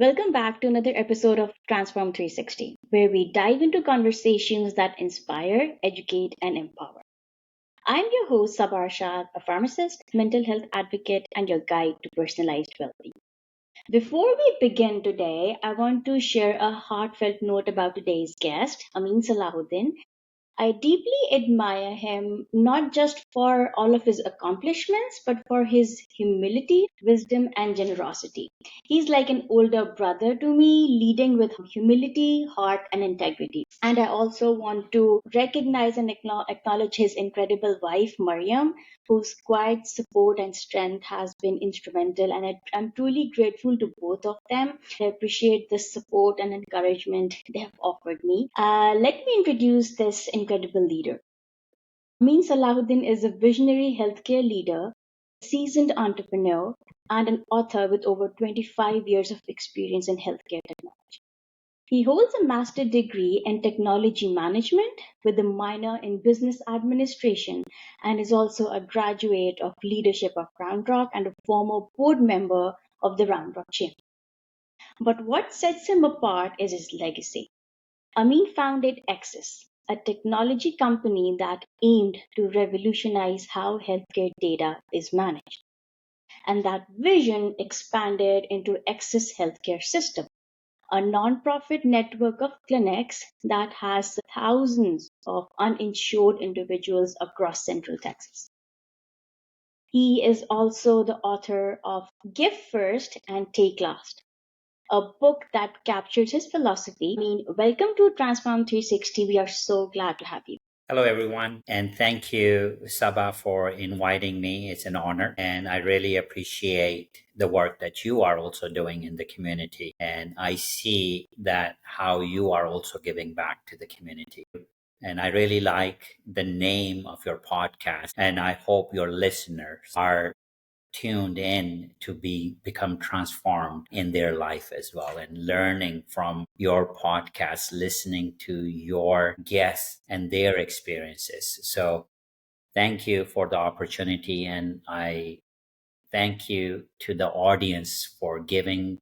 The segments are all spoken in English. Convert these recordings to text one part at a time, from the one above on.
Welcome back to another episode of Transform 360, where we dive into conversations that inspire, educate, and empower. I'm your host, Sabar Shah, a pharmacist, mental health advocate, and your guide to personalized well-being. Before we begin today, I want to share a heartfelt note about today's guest, Amin Salahuddin. I deeply admire him not just for all of his accomplishments, but for his humility, wisdom, and generosity. He's like an older brother to me, leading with humility, heart, and integrity. And I also want to recognize and acknowledge his incredible wife, Mariam, whose quiet support and strength has been instrumental. And I'm truly grateful to both of them. I appreciate the support and encouragement they have offered me. Let me introduce this incredible leader. Amin Salahuddin is a visionary healthcare leader, seasoned entrepreneur, and an author with over 25 years of experience in healthcare technology. He holds a master's degree in technology management with a minor in business administration and is also a graduate of leadership of Round Rock and a former board member of the Round Rock Chamber. But what sets him apart is his legacy. Amin founded Axis, a technology company that aimed to revolutionize how healthcare data is managed. And that vision expanded into Axis Healthcare System, a nonprofit network of clinics that has thousands of uninsured individuals across Central Texas. He is also the author of Give First and Take Last, a book that captures his philosophy. Welcome to Transform 360. We are so glad to have you. Hello, everyone, and thank you, Sabah, for inviting me. It's an honor, and I really appreciate the work that you are also doing in the community. And I see that how you are also giving back to the community. And I really like the name of your podcast, and I hope your listeners are tuned in to become transformed in their life as well, and learning from your podcast, listening to your guests and their experiences. So thank you for the opportunity, and I thank you to the audience for giving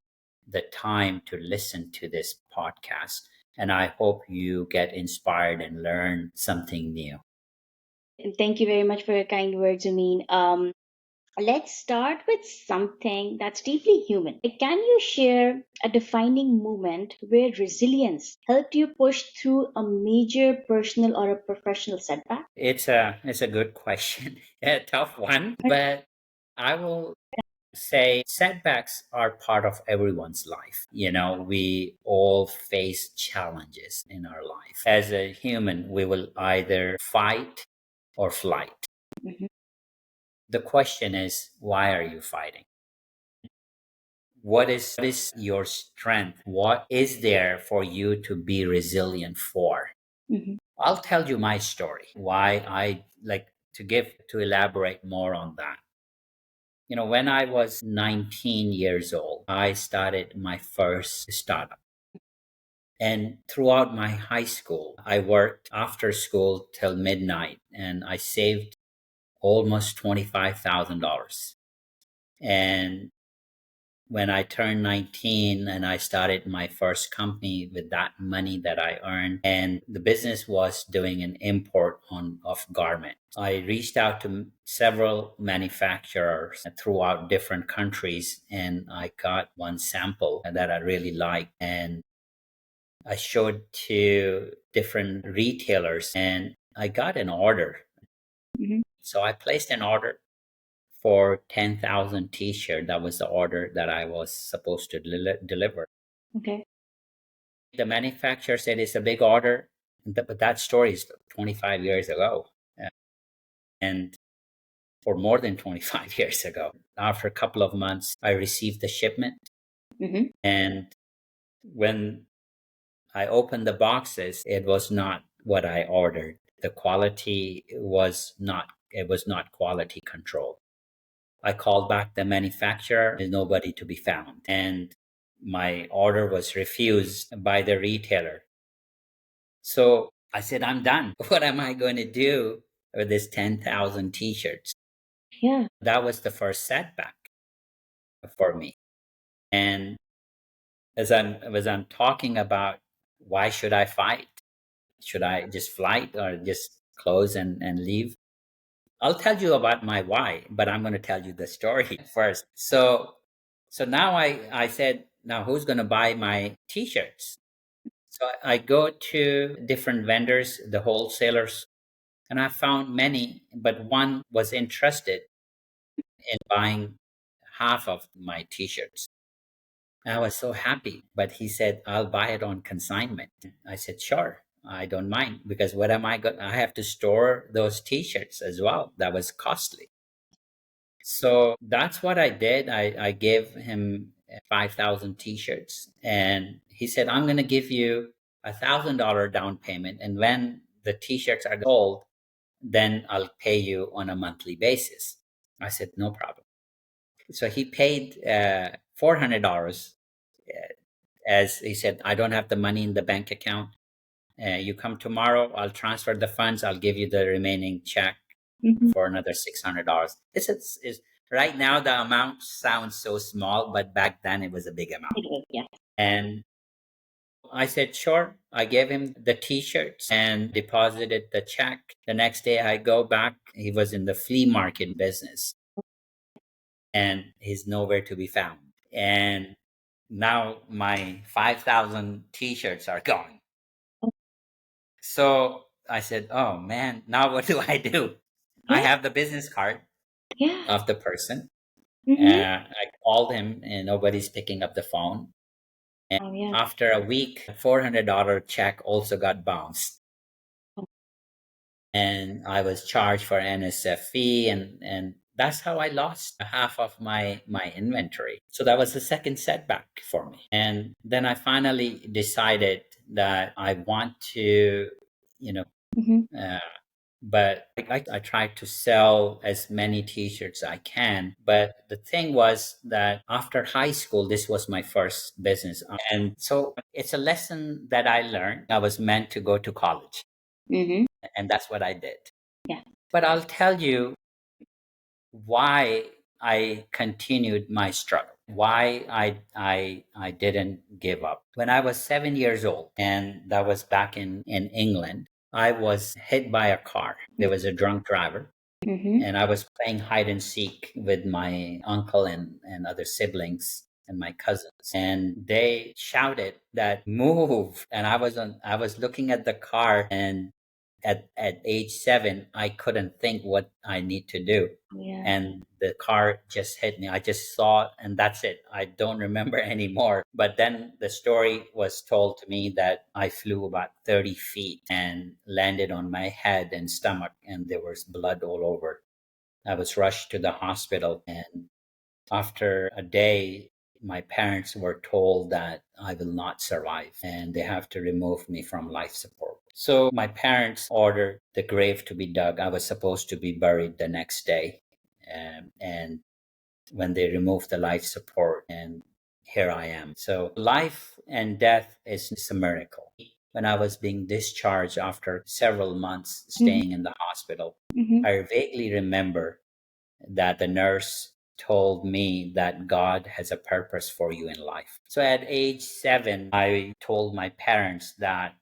the time to listen to this podcast, and I hope you get inspired and learn something new. And thank you very much for your kind words, Amin. Let's start with something that's deeply human. Can you share a defining moment where resilience helped you push through a major personal or a professional setback? It's a good question. A tough one, but I will say setbacks are part of everyone's life. We all face challenges in our life. As a human, we will either fight or flight. Mhm. The question is, why are you fighting? What is your strength? What is there for you to be resilient for? Mhm. I'll tell you my story, why I like to elaborate more on that. When I was 19 years old, I started my first startup. And throughout my high school, I worked after school till midnight, and I saved almost $25,000. And when I turned 19 and I started my first company with that money that I earned, and the business was doing an import of garment. I reached out to several manufacturers throughout different countries, and I got one sample that I really liked, and I showed to different retailers, and I got an order. Mhm. So I placed an order for 10,000 t-shirt. That was the order that I was supposed to deliver. Okay. The manufacturer said it's a big order, but that story is 25 years ago. And for more than 25 years ago, after a couple of months, I received the shipment. Mhm. And when I opened the boxes, it was not what I ordered. The quality was not quality control. I called back the manufacturer, there's nobody to be found. And my order was refused by the retailer. So I said, I'm done. What am I going to do with this 10,000 t shirts? Yeah. That was the first setback for me. And as I'm talking about why should I fight? Should I just fight or just close and leave? I'll tell you about my why, but I'm going to tell you the story first. So now I said, now who's going to buy my t-shirts? So I go to different vendors, the wholesalers, and I found many, but one was interested in buying half of my t-shirts. I was so happy, but he said, I'll buy it on consignment. I said, sure, I don't mind, because what am I going I have to store those t-shirts as well. That was costly. So that's what I did. I gave him 5,000 t-shirts, and he said, I'm going to give you $1,000 down payment. And when the t-shirts are sold, then I'll pay you on a monthly basis. I said, no problem. So he paid $400. As he said, I don't have the money in the bank account. You come tomorrow, I'll transfer the funds. I'll give you the remaining check for another $600. It's right now the amount sounds so small, but back then it was a big amount. Yeah. And I said, sure. I gave him the t-shirts and deposited the check. The next day I go back. He was in the flea market business and he's nowhere to be found. And now my 5,000 t-shirts are gone. So I said, oh man, now what do I do? I have the business card Yeah. of the person. Mm-hmm. I called him and nobody's picking up the phone. And Oh, yeah. after a week, $400 check also got bounced. And I was charged for NSF fee, and that's how I lost half of my inventory. So that was the second setback for me. And then I finally decided that I want to, you know, Mm-hmm. but I tried to sell as many t-shirts I can. But the thing was that after high school, this was my first business. And so it's a lesson that I learned. I was meant to go to college, Mm-hmm. and that's what I did. Yeah. But I'll tell you why I continued my struggle, why I didn't give up. When I was 7 years old, and that was back in England, I was hit by a car. There was a drunk driver, Mm-hmm. and I was playing hide and seek with my uncle and other siblings and my cousins. And they shouted that move. And I was looking at the car, and at age 7, I couldn't think what I need to do. Yeah. And the car just hit me. I just saw it, and that's it. I don't remember anymore. But then the story was told to me that I flew about 30 feet and landed on my head and stomach, and there was blood all over. I was rushed to the hospital, and after a day, my parents were told that I will not survive and they have to remove me from life support. So my parents ordered the grave to be dug. I was supposed to be buried the next day. And when they removed the life support, and here I am. So life and death is a miracle. When I was being discharged after several months staying in the hospital, Mm-hmm. I vaguely remember that the nurse told me that God has a purpose for you in life. So at age 7, I told my parents that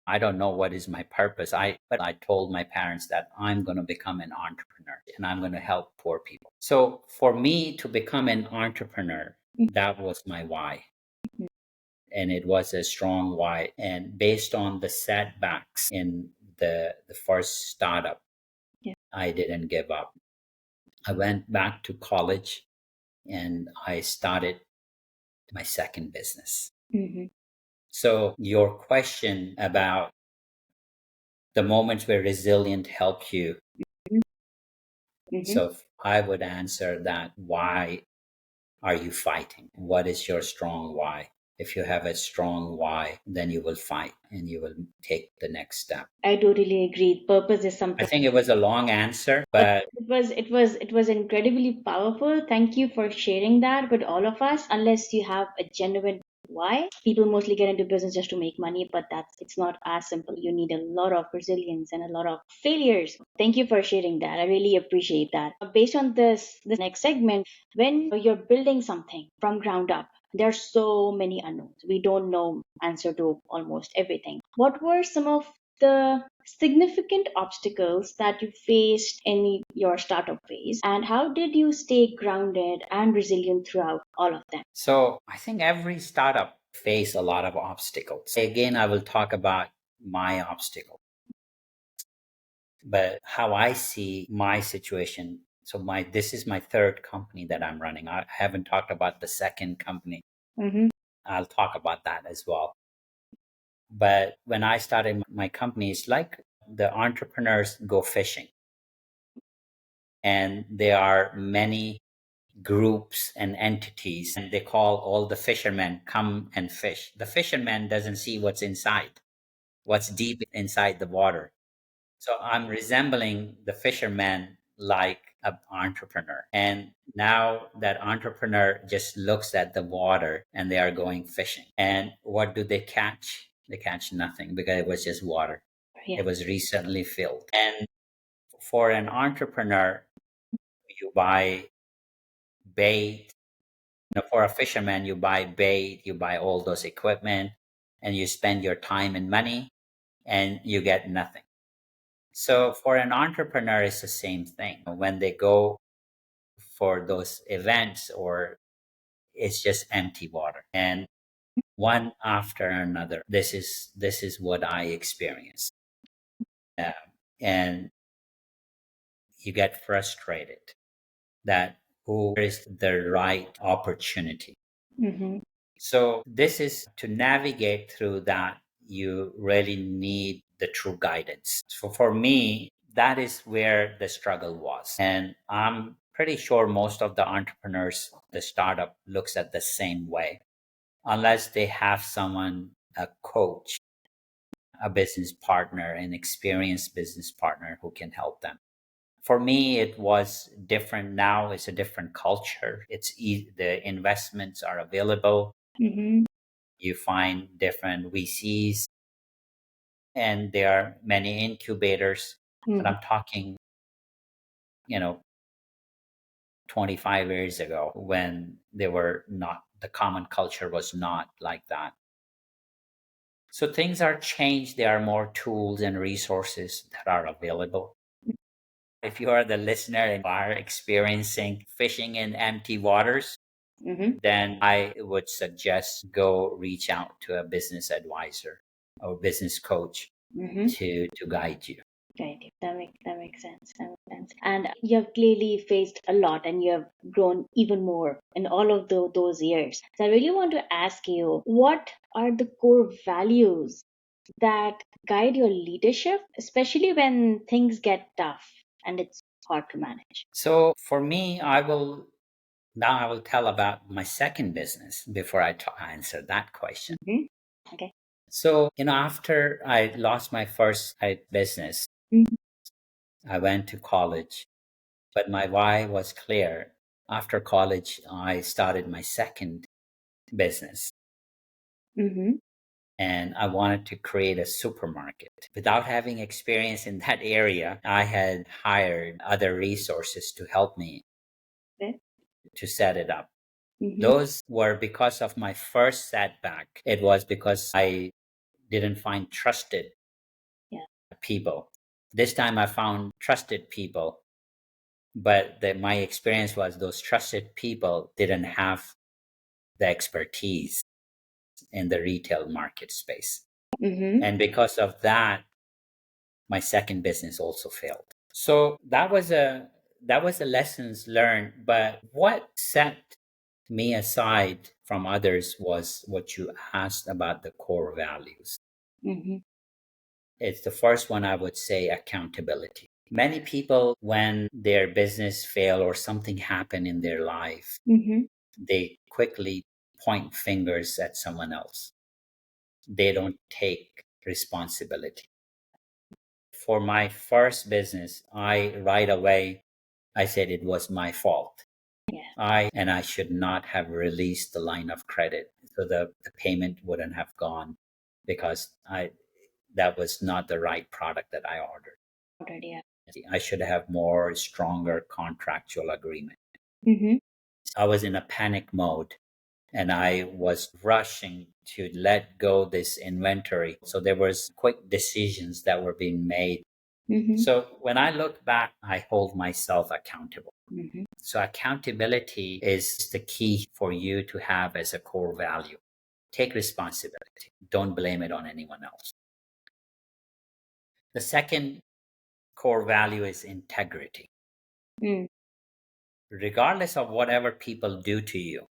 I don't know what is my purpose. But I told my parents that I'm going to become an entrepreneur and I'm going to help poor people. So for me to become an entrepreneur, that was my why. And it was a strong why. And based on the setbacks in the first startup, Yeah. I didn't give up. I went back to college and I started my second business. Mm-hmm. So, your question about the moments where resilient helped you. Mm-hmm. So, I would answer that why are you fighting? What is your strong why? If you have a strong why, then you will fight and you will take the next step. I totally agree. Purpose is I something. think it was a long answer, But but it was incredibly powerful. Thank you for sharing that with all of us. Unless you have a genuine why, people mostly get into business just to make money, but it's not as simple. You need a lot of resilience and a lot of failures. Thank you for sharing that. I really appreciate that. Based on this next segment, when you're building something from ground up, There are so many unknowns. We don't know answer to almost everything. What were some of the significant obstacles that you faced in your startup phase, and how did you stay grounded and resilient throughout all of them? So I think every startup face a lot of obstacles. Again, I will talk about my obstacle, but how I see my situation. So my this is my third company that I'm running. I haven't talked about the second company. Mm-hmm. I'll talk about that as well. But when I started my company, it's like the entrepreneurs go fishing, and there are many groups and entities, and they call all the fishermen come and fish. The fisherman doesn't see what's inside, what's deep inside the water. So I'm resembling the fisherman like an entrepreneur. And now that entrepreneur just looks at the water and they are going fishing. And what do they catch? They catch nothing because it was just water. Yeah. It was recently filled. And for an entrepreneur, you buy bait. For a fisherman, you buy bait, you buy all those equipment, and you spend your time and money, and you get nothing. So for an entrepreneur, it's the same thing. When they go for those events, or it's just empty water, and one after another. This is what I experienced, uh, and you get frustrated that who is the right opportunity. Mm-hmm. So this is to navigate through that. You really need the true guidance. So for me, that is where the struggle was. And I'm pretty sure most of the entrepreneurs, the startup looks at the same way, unless they have someone, a coach, a business partner, an experienced business partner who can help them. For me, it was different. Now it's a different culture. The investments are available. Mm-hmm. You find different VCs, and there are many incubators. But Mm-hmm. I'm talking, you know, 25 years ago, when they were not, the common culture was not like that. So things are changed. There are more tools and resources that are available. If you are the listener and are experiencing fishing in empty waters, Mm-hmm. then I would suggest go reach out to a business advisor or business coach Mm-hmm. to guide you. Right. That makes sense. That makes sense. And you have clearly faced a lot, and you have grown even more in all of those years. So I really want to ask you, what are the core values that guide your leadership, especially when things get tough and it's hard to manage? So for me, I will tell about my second business before I answer that question. Hmm. Okay. So, after I lost my first business, Mm-hmm. I went to college, but my why was clear. After college, I started my second business, Mm-hmm. and I wanted to create a supermarket. Without having experience in that area, I had hired other resources to help me Okay. to set it up. Mm-hmm. Those were because of my first setback. It was because I didn't find trusted Yeah. people. This time I found trusted people, but my experience was those trusted people didn't have the expertise in the retail market space. Mm-hmm. And because of that, my second business also failed. So that was a lessons learned. But what set me aside from others was what you asked about, the core values. Mm-hmm. It's the first one, I would say, accountability. Many people, when their business fail or something happen in their life, Mm-hmm. they quickly point fingers at someone else. They don't take responsibility. For my first business, I right away I said it was my fault. Yeah. I should not have released the line of credit, so the payment wouldn't have gone, because that was not the right product that I ordered. Already. Yeah. I should have more stronger contractual agreement. Mm-hmm. I was in a panic mode, and I was rushing to let go this inventory. So there was quick decisions that were being made. So when I look back, I hold myself accountable. So accountability is the key for you to have as a core value. Take responsibility. Don't blame it on anyone else. The second core value is integrity. Mm. Regardless of whatever people do to you,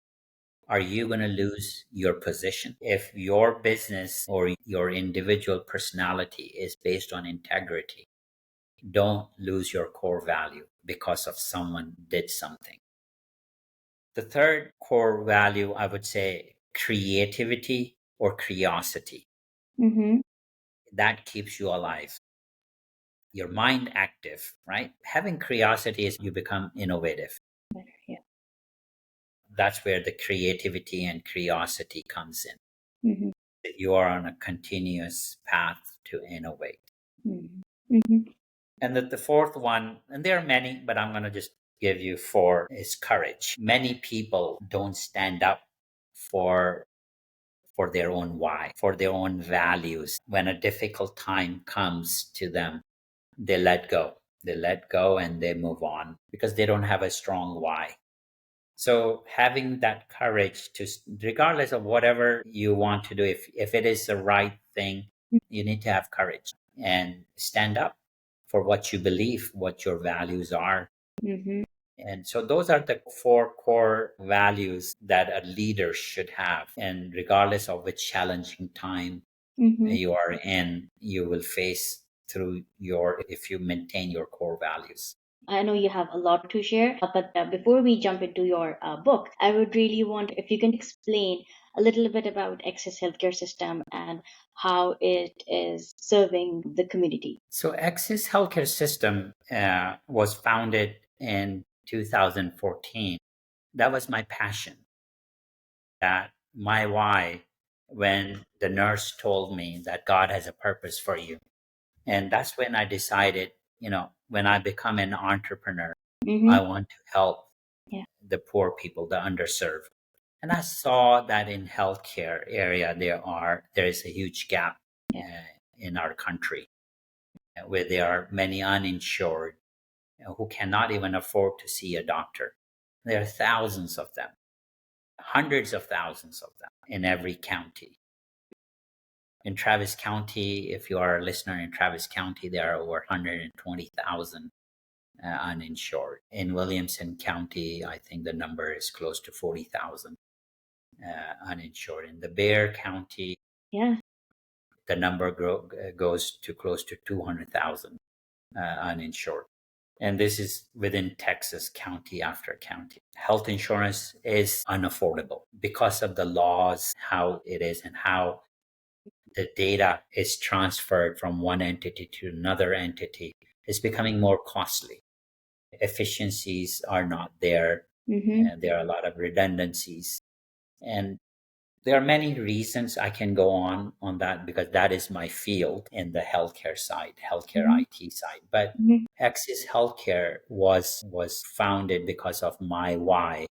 are you going to lose your position? If your business or your individual personality is based on integrity, don't lose your core value because of someone did something. The third core value, I would say, creativity or curiosity. That keeps you alive. Your mind active, right? Having curiosity is you become innovative. Better, yeah. That's where the creativity and curiosity comes in. You are on a continuous path to innovate. And the fourth one, and there are many, but I'm going to just give you four, is courage. Many people don't stand up for their own why, for their own values. When a difficult time comes to them, they let go. They let go and they move on because they don't have a strong why. So having that courage to, regardless of whatever you want to do, if it is the right thing, you need to have courage and stand up for what you believe, what your values are. And so those are the four core values that a leader should have. And regardless of which challenging time you are in, you will face through if you maintain your core values. I know you have a lot to share, but before we jump into your book, I would really want if you can explain a little bit about Access Healthcare System and how it is serving the community. So Access Healthcare System was founded in 2014. That was my passion. That my why when the nurse told me that God has a purpose for you. And that's when I decided, when I become an entrepreneur, I want to help the poor people, the underserved. And I saw that in healthcare area, there is a huge gap in our country where there are many uninsured who cannot even afford to see a doctor. There are thousands of them, hundreds of thousands of them in every county. In Travis County, if you are a listener in Travis County, there are over 120,000 uninsured. In Williamson County, I think the number is close to 40,000 uninsured. In the Bear County, the number goes to close to 200,000 uninsured. And this is within Texas, county after county. Health insurance is unaffordable because of the laws, how it is, and how the data is transferred from one entity to another entity. It's becoming more costly. Efficiencies are not there. And there are a lot of redundancies. And there are many reasons I can go on that because that is my field in the healthcare side, healthcare IT side. But Access Healthcare was founded because of my why.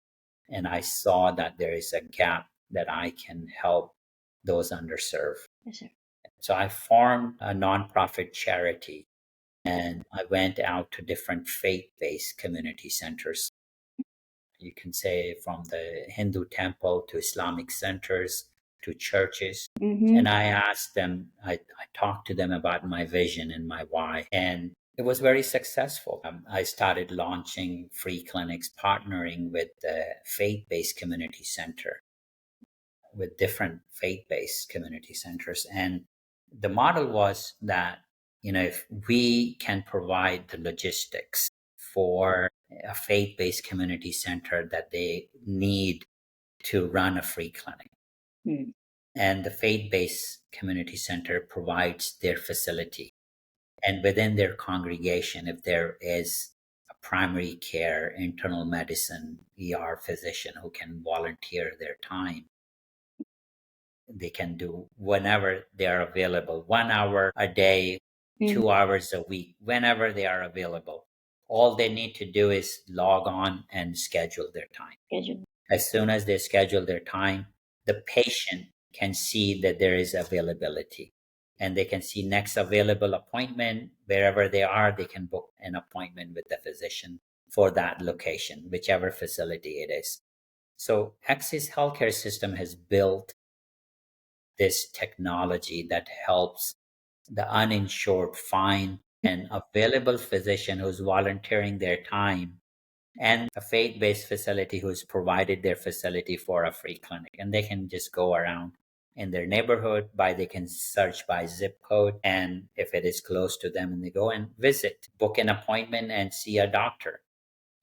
And I saw that there is a gap that I can help those underserved. Yes, sir. So I formed a nonprofit charity and I went out to different faith-based community centers. You can say from the Hindu temple to Islamic centers to churches. And I asked them, I talked to them about my vision and my why. And it was very successful. I started launching free clinics, partnering with the faith-based community center, with different faith-based community centers. And the model was that, if we can provide the logistics for a faith-based community center that they need to run a free clinic. And the faith-based community center provides their facility. And within their congregation, if there is a primary care, internal medicine, ER physician who can volunteer their time, they can do whenever they are available, 1 hour a day, 2 hours a week, whenever they are available. All they need to do is log on and schedule their time. As soon as they schedule their time, the patient can see that there is availability, and they can see next available appointment. Wherever they are, they can book an appointment with the physician for that location, whichever facility it is. So Axis Healthcare System has built this technology that helps the uninsured find an available physician who's volunteering their time, and a faith-based facility who's provided their facility for a free clinic, and they can just go around in their neighborhood by they can search by zip code, and if it is close to them, and they go and visit, book an appointment and see a doctor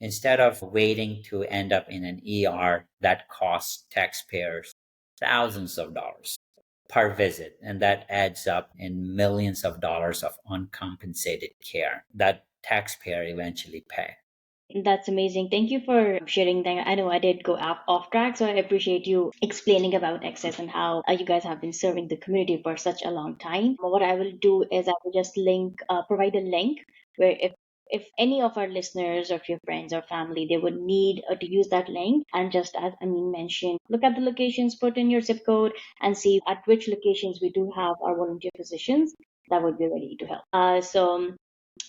instead of waiting to end up in an ER that costs taxpayers thousands of dollars per visit, and that adds up in millions of dollars of uncompensated care that taxpayer eventually pay. That's amazing. Thank you for sharing that. I know I did go off track, so I appreciate you explaining about Access and how you guys have been serving the community for such a long time. What I will do is I will just provide a link where if any of our listeners or if your friends or family, they would need to use that link, and just as Amin mentioned, look at the locations, put in your zip code, and see at which locations we do have our volunteer physicians. That would be ready to help. So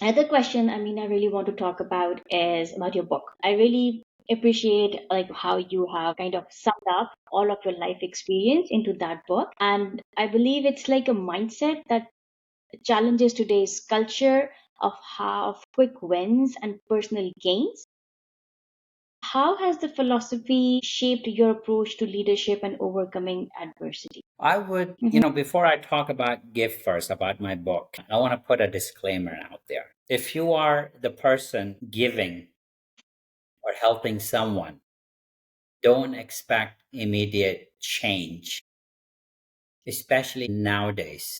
another question, I mean, I really want to talk about is about your book. I really appreciate like how you have kind of summed up all of your life experience into that book, and I believe it's like a mindset that challenges today's culture of how quick wins and personal gains. How has the philosophy shaped your approach to leadership and overcoming adversity? I would, Mhm. before I talk about Give First, about my book, I want to put a disclaimer out there. If you are the person giving or helping someone, don't expect immediate change, especially nowadays.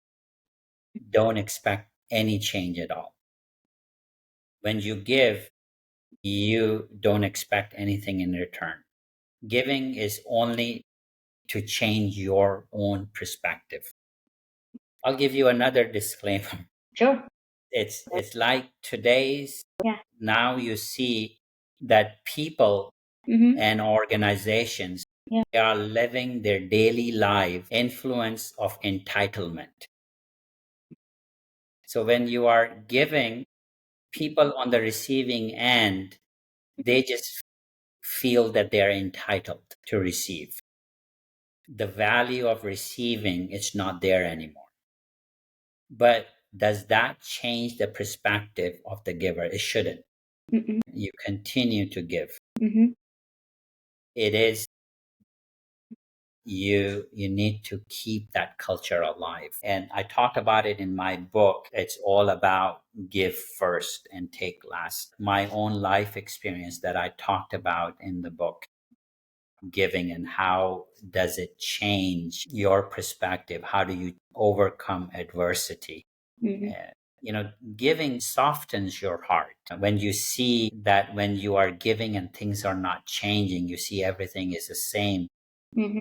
Don't expect any change at all. When you give, you don't expect anything in return. Giving is only to change your own perspective. I'll give you another disclaimer. Sure. It's like today's, Yeah. now you see that people Mm-hmm. and organizations, Yeah. they are living their daily life influence of entitlement. So when you are giving, people on the receiving end, they just feel that they're entitled to receive. The value of receiving is not there anymore. But does that change the perspective of the giver? It shouldn't. Mm-hmm. You continue to give. Mm-hmm. It is, you need to keep that culture alive. And I talked about it in my book. It's all about give first and take last. My own life experience that I talked about in the book, giving, and how does it change your perspective? How do you overcome adversity? Mm-hmm. Uh, Giving softens your heart. When you see that when you are giving and things are not changing, you see everything is the same. Mm-hmm.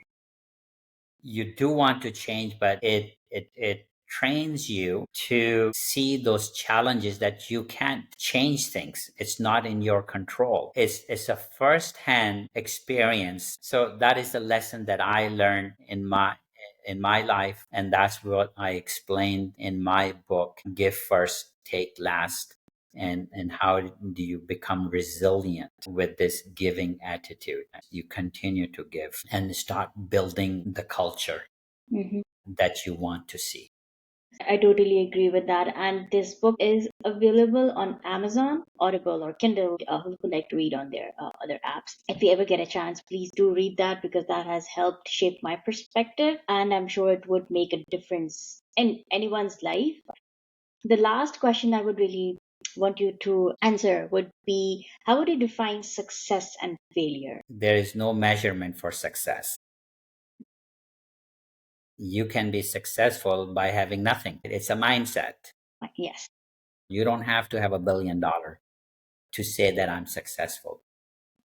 You do want to change, but it trains you to see those challenges that you can't change things. It's not in your control. It's a first-hand experience. So that is the lesson that I learned in my life, and that's what I explained in my book, Give First, Take Last. And how do you become resilient with this giving attitude? You continue to give and start building the culture Mm-hmm. that you want to see. I totally agree with that. And this book is available on Amazon, Audible, or Kindle. Who would like to read on their other apps? If you ever get a chance, please do read that because that has helped shape my perspective. And I'm sure it would make a difference in anyone's life. The last question I would really want you to answer would be, how would you define success and failure? There is no measurement for success. You can be successful by having nothing. It's a mindset. Yes, You don't have to have $1 billion to say that I'm successful.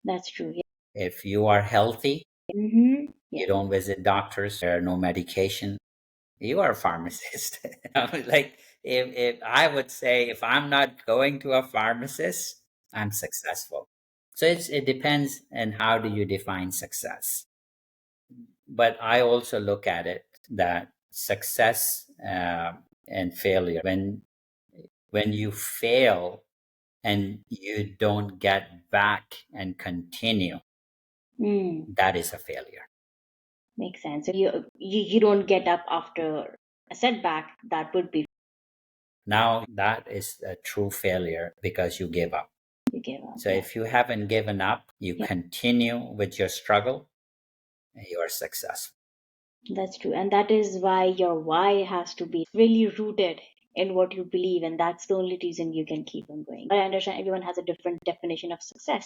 that's true. Yeah. If you are healthy, Mm-hmm. you Yeah. don't visit doctors, there are no medication, you are a pharmacist. Like, if I would say, if I'm not going to a pharmacist, I'm successful. So it depends on how do you define success. But I also look at it that success and failure, when you fail and you don't get back and continue, Mm, that is a failure. makes sense. So you don't get up after a setback. That would be Now that is a true failure because you give up. you give up. So Yeah. if you haven't given up, you Yeah. continue with your struggle, you are successful. That's true. And that is why your why has to be really rooted in what you believe. And that's the only reason you can keep on going. But I understand everyone has a different definition of success.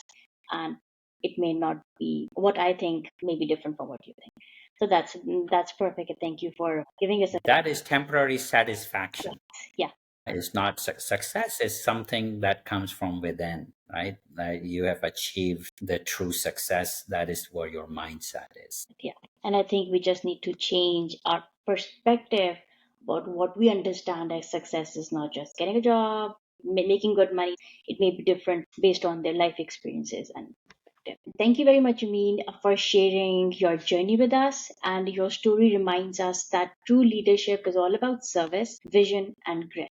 And it may not be what I think may be different from what you think. So that's perfect. Thank you for giving us a That is temporary satisfaction. yeah. It's not success is something that comes from within, right? You have achieved the true success. That is where your mindset is. Yeah. And I think we just need to change our perspective about what we understand as success is not just getting a job, making good money. It may be different based on their life experiences and perspective. Thank you very much, Amin, for sharing your journey with us. And your story reminds us that true leadership is all about service, vision, and grit,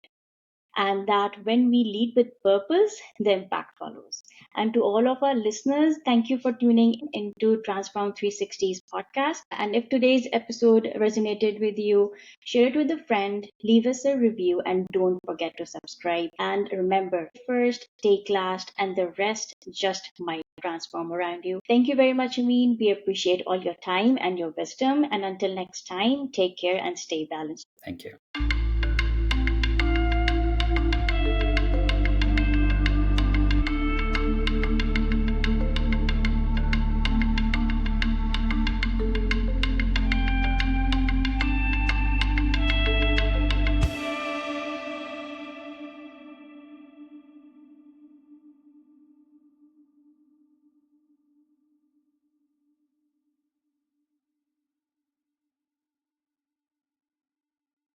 and that when we lead with purpose, the impact follows. And to all of our listeners, thank you for tuning into Transform 360's podcast. And if today's episode resonated with you, share it with a friend, leave us a review, and don't forget to subscribe. And remember, first, take last, and the rest just might transform around you. Thank you very much, Amin. We appreciate all your time and your wisdom. And until next time, take care and stay balanced. Thank you.